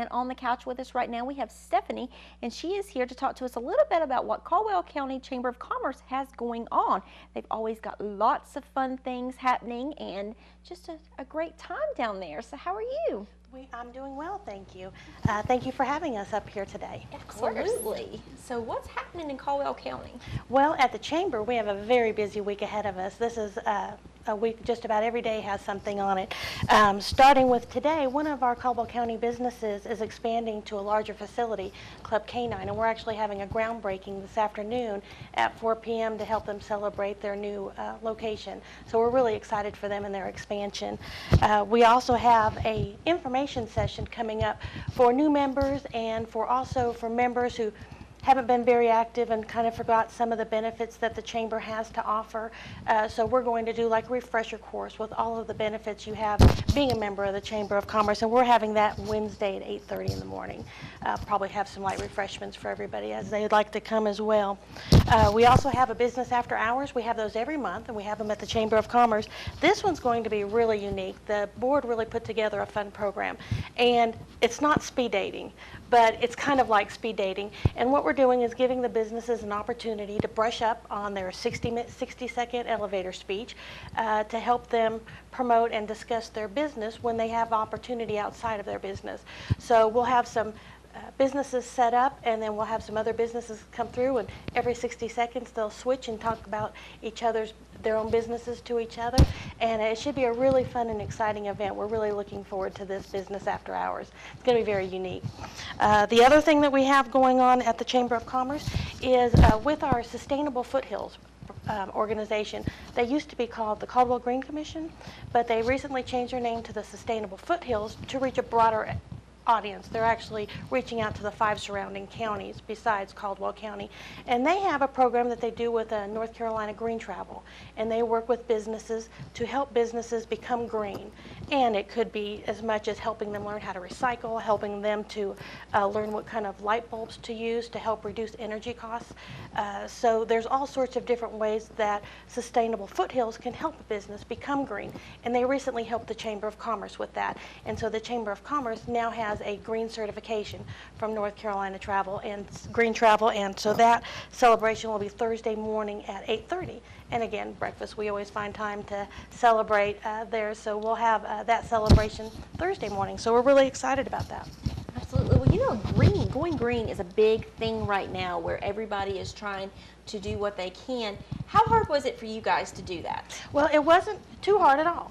And on the couch with us right now, we have Stephanie, and she is here to talk to us a little bit about what Caldwell County Chamber of Commerce has going on. They've always got lots of fun things happening and just a great time down there. So how are you? I'm doing well, thank you. Thank you for having us up here today. Absolutely. So what's happening in Caldwell County? Well, at the Chamber, we have a very busy week ahead of us. This is a week just about every day has something on it. Starting with today, one of our Caldwell County businesses is expanding to a larger facility, Club Canine, and we're actually having a groundbreaking this afternoon at 4 p.m. to help them celebrate their new location. So we're really excited for them and their expansion. We also have a information session coming up for new members and for members who haven't been very active and kind of forgot some of the benefits that the Chamber has to offer. So we're going to do like a refresher course with all of the benefits you have being a member of the Chamber of Commerce, and we're having that Wednesday at 8:30 in the morning. Probably have some light refreshments for everybody as they'd like to come as well. We also have a business after hours. We have those every month, and we have them at the Chamber of Commerce. This one's going to be really unique. The board really put together a fun program, and it's not speed dating, but it's kind of like speed dating. And what we're doing is giving the businesses an opportunity to brush up on their 60-second elevator speech to help them promote and discuss their business when they have opportunity outside of their business. So we'll have some businesses set up, and then we'll have some other businesses come through, and every 60 seconds they'll switch and talk about their own businesses to each other, and it should be a really fun and exciting event. We're really looking forward to this business after hours. It's going to be very unique. The other thing that we have going on at the Chamber of Commerce is with our Sustainable Foothills organization. They used to be called the Caldwell Green Commission, but they recently changed their name to the Sustainable Foothills to reach a broader audience. They're actually reaching out to the 5 surrounding counties besides Caldwell County, and they have a program that they do with North Carolina Green Travel, and they work with businesses to help businesses become green. And it could be as much as helping them learn how to recycle, helping them to learn what kind of light bulbs to use to help reduce energy costs. So there's all sorts of different ways that Sustainable Foothills can help a business become green, and they recently helped the Chamber of Commerce with that. And so the Chamber of Commerce now has a green certification from North Carolina Travel and Green Travel, and so that celebration will be Thursday morning at 8:30. And again, breakfast, we always find time to celebrate there, so we'll have that celebration Thursday morning. So we're really excited about that. Absolutely. Well, you know, going green is a big thing right now where everybody is trying to do what they can. How hard was it for you guys to do that? Well, it wasn't too hard at all.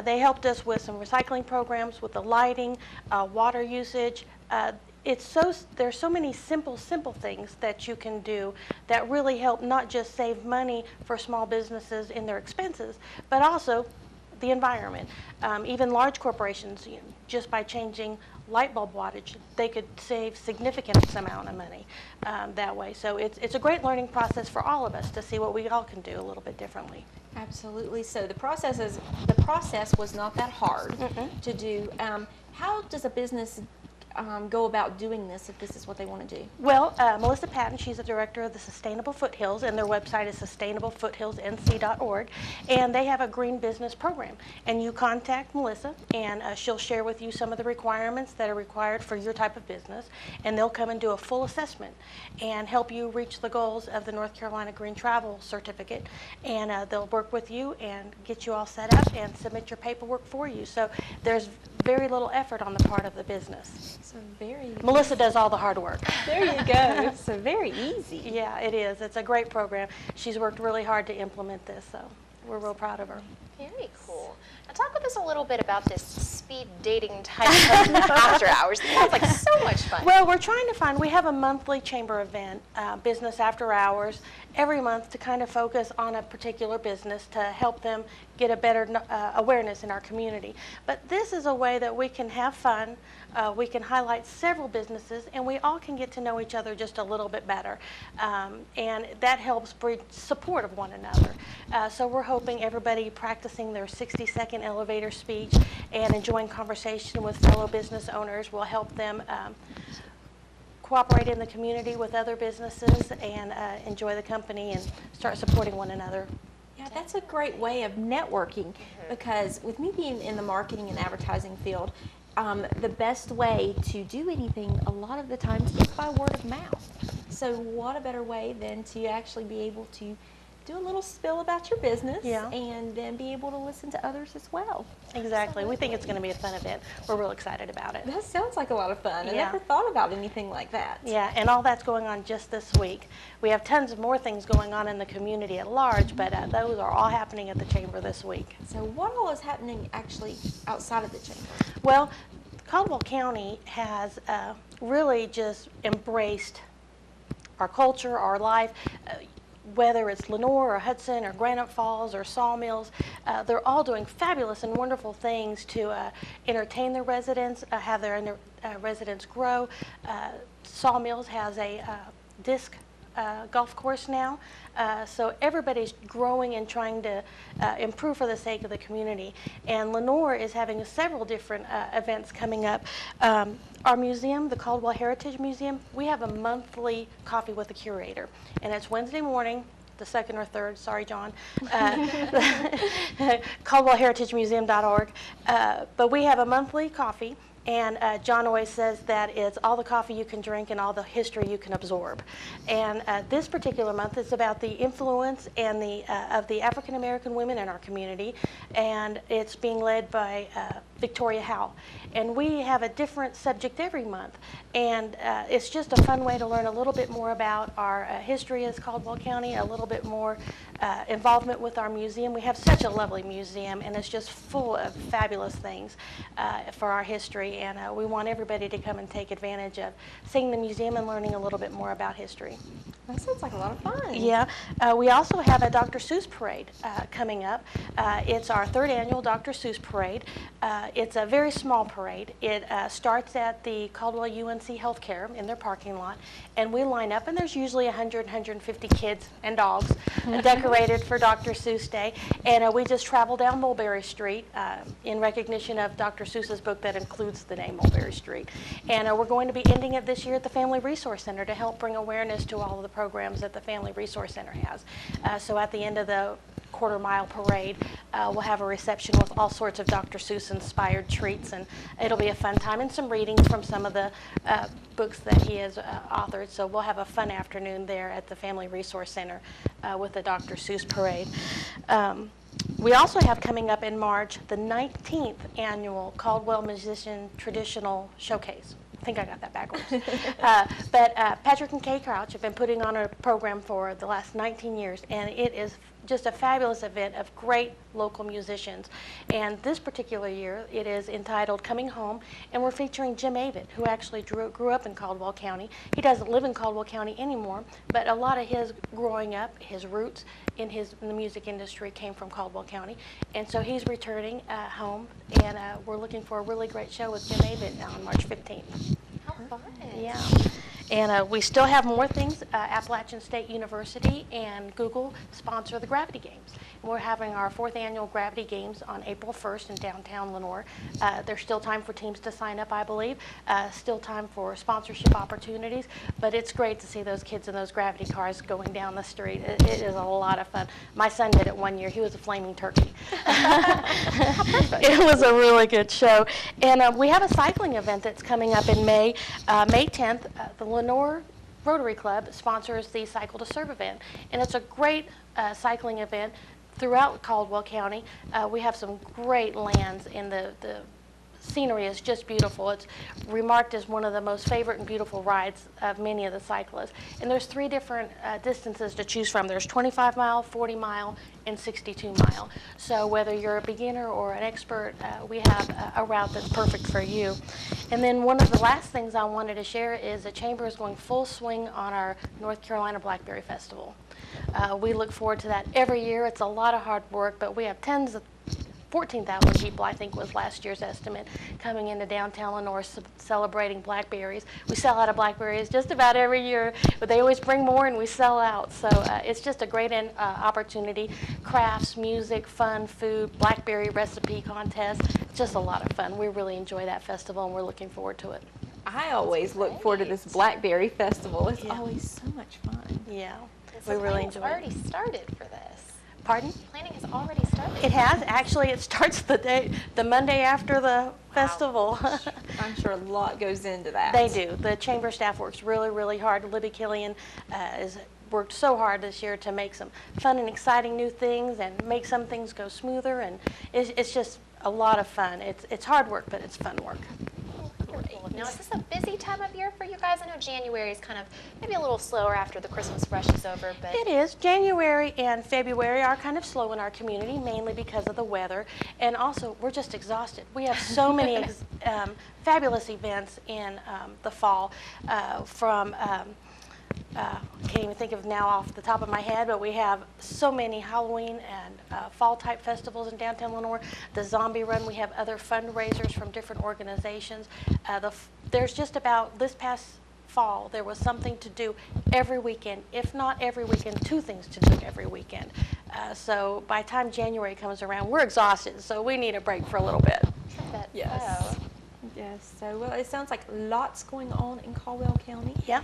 They helped us with some recycling programs, with the lighting, water usage. There's so many simple things that you can do that really help not just save money for small businesses in their expenses, but also the environment. Even large corporations, just by changing light bulb wattage, they could save significant amount of money that way. So it's a great learning process for all of us to see what we all can do a little bit differently. Absolutely. So the process was not that hard to do. How does a business go about doing this if this is what they want to do? Well, Melissa Patton, she's the director of the Sustainable Foothills, and their website is sustainablefoothillsnc.org, and they have a green business program. And you contact Melissa, and she'll share with you some of the requirements that are required for your type of business, and they'll come and do a full assessment and help you reach the goals of the North Carolina Green Travel Certificate. And they'll work with you and get you all set up and submit your paperwork for you. So there's very little effort on the part of the business. So Melissa does all the hard work. There you go. So very easy. Yeah, it is. It's a great program. She's worked really hard to implement this, so we're real proud of her. Very cool. Now talk with us a little bit about this speed dating type of after hours. It sounds like so much fun. Well, we have a monthly chamber event, business after hours, every month to kind of focus on a particular business to help them get a better awareness in our community. But this is a way that we can have fun, we can highlight several businesses, and we all can get to know each other just a little bit better. And that helps breed support of one another. So we're hoping everybody practicing their 60-second elevator speech and enjoying conversation with fellow business owners will help them cooperate in the community with other businesses and enjoy the company and start supporting one another. Yeah, that's a great way of networking because with me being in the marketing and advertising field, the best way to do anything a lot of the times is by word of mouth. So what a better way than to actually be able to do a little spill about your business and then be able to listen to others as well. Exactly. We think it's going to be a fun event. We're real excited about it. That sounds like a lot of fun. I never thought about anything like that. Yeah, and all that's going on just this week. We have tons of more things going on in the community at large, but those are all happening at the Chamber this week. So what all is happening actually outside of the Chamber? Well, Caldwell County has really just embraced our culture, our life. Whether it's Lenore or Hudson or Granite Falls or Sawmills, they're all doing fabulous and wonderful things to entertain their residents, have their residents grow. Sawmills has a disc golf course now, so everybody's growing and trying to improve for the sake of the community. And Lenore is having several different events coming up. Our museum, the Caldwell Heritage Museum, we have a monthly coffee with the curator, and it's Wednesday morning, the second or third, sorry John, CaldwellHeritageMuseum.org, but we have a monthly coffee. And John always says that it's all the coffee you can drink and all the history you can absorb. And this particular month is about the influence and of the African American women in our community, and it's being led by Victoria Howe. And we have a different subject every month, and it's just a fun way to learn a little bit more about our history as Caldwell County, a little bit more involvement with our museum. We have such a lovely museum, and it's just full of fabulous things for our history. And we want everybody to come and take advantage of seeing the museum and learning a little bit more about history. That sounds like a lot of fun. Yeah. We also have a Dr. Seuss Parade coming up. It's our third annual Dr. Seuss Parade. It's a very small parade. It starts at the Caldwell UNC Healthcare in their parking lot, and we line up, and there's usually 100, 150 kids and dogs decorated for Dr. Seuss Day. And we just travel down Mulberry Street in recognition of Dr. Seuss's book that includes the name Mulberry Street. And we're going to be ending it this year at the Family Resource Center to help bring awareness to all of the programs that the Family Resource Center has. So at the end of the quarter-mile parade, we'll have a reception with all sorts of Dr. Seuss-inspired treats, and it'll be a fun time, and some readings from some of the books that he has authored. So we'll have a fun afternoon there at the Family Resource Center with the Dr. Seuss Parade. We also have coming up in March the 19th annual Caldwell Musician Traditional Showcase. I think I got that backwards. But Patrick and Kay Crouch have been putting on a program for the last 19 years, and it is just a fabulous event of great local musicians. And this particular year, it is entitled Coming Home, and we're featuring Jim Avett, who actually grew up in Caldwell County. He doesn't live in Caldwell County anymore, but a lot of his growing up, his roots in the music industry came from Caldwell County. And so he's returning home, and we're looking for a really great show with Jim Avett on March 15th. How fun. Yeah. And we still have more things. Appalachian State University and Google sponsor the Gravity Games. And we're having our 4th annual Gravity Games on April 1st in downtown Lenore. There's still time for teams to sign up, I believe. Still time for sponsorship opportunities. But it's great to see those kids in those gravity cars going down the street. It is a lot of fun. My son did it one year. He was a flaming turkey. It was a really good show. And we have a cycling event that's coming up in May, May 10th. The Lenore Rotary Club sponsors the Cycle to Serve event, and it's a great cycling event throughout Caldwell County. We have some great lands, and the scenery is just beautiful. It's remarked as one of the most favorite and beautiful rides of many of the cyclists. And there's 3 different distances to choose from. There's 25 mile, 40 mile, and 62 mile. So whether you're a beginner or an expert, we have a route that's perfect for you. And then one of the last things I wanted to share is the Chamber is going full swing on our North Carolina Blackberry Festival. We look forward to that every year. It's a lot of hard work, but we have 14,000 people, I think was last year's estimate, coming into downtown Lenore celebrating blackberries. We sell out of blackberries just about every year, but they always bring more and we sell out. So it's just a great opportunity. Crafts, music, fun, food, blackberry recipe contest. It's just a lot of fun. We really enjoy that festival, and we're looking forward to it. I always look forward to this Blackberry Festival. It's always so much fun. Yeah, So we really enjoy it. already started for this. Pardon? Planning has already started. It has. Actually, it starts the Monday after the festival. I'm sure a lot goes into that. They do. The chamber staff works really, really hard. Libby Killian has worked so hard this year to make some fun and exciting new things and make some things go smoother, and it's just a lot of fun. It's hard work, but it's fun work. Now, is this a busy time of year for you guys? I know January is kind of maybe a little slower after the Christmas rush is over, but It is. January and February are kind of slow in our community, mainly because of the weather, and also we're just exhausted. We have so many fabulous events in the fall, can't even think of now off the top of my head, but we have so many Halloween and fall type festivals in downtown Lenore. The Zombie Run, we have other fundraisers from different organizations. There's just about, this past fall, there was something to do every weekend, if not every weekend, 2 things to do every weekend. So by the time January comes around, we're exhausted, so we need a break for a little bit. Yes. Yes. So, well, it sounds like lots going on in Caldwell County. Yeah.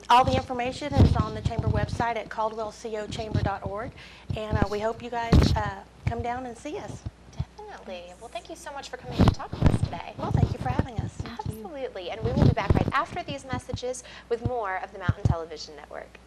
All the information is on the chamber website at caldwellcochamber.org, and we hope you guys come down and see us. definitely. Well, thank you so much for coming to talk with us today. Well, thank you for having us. Absolutely. And we will be back right after these messages with more of the Mountain Television Network.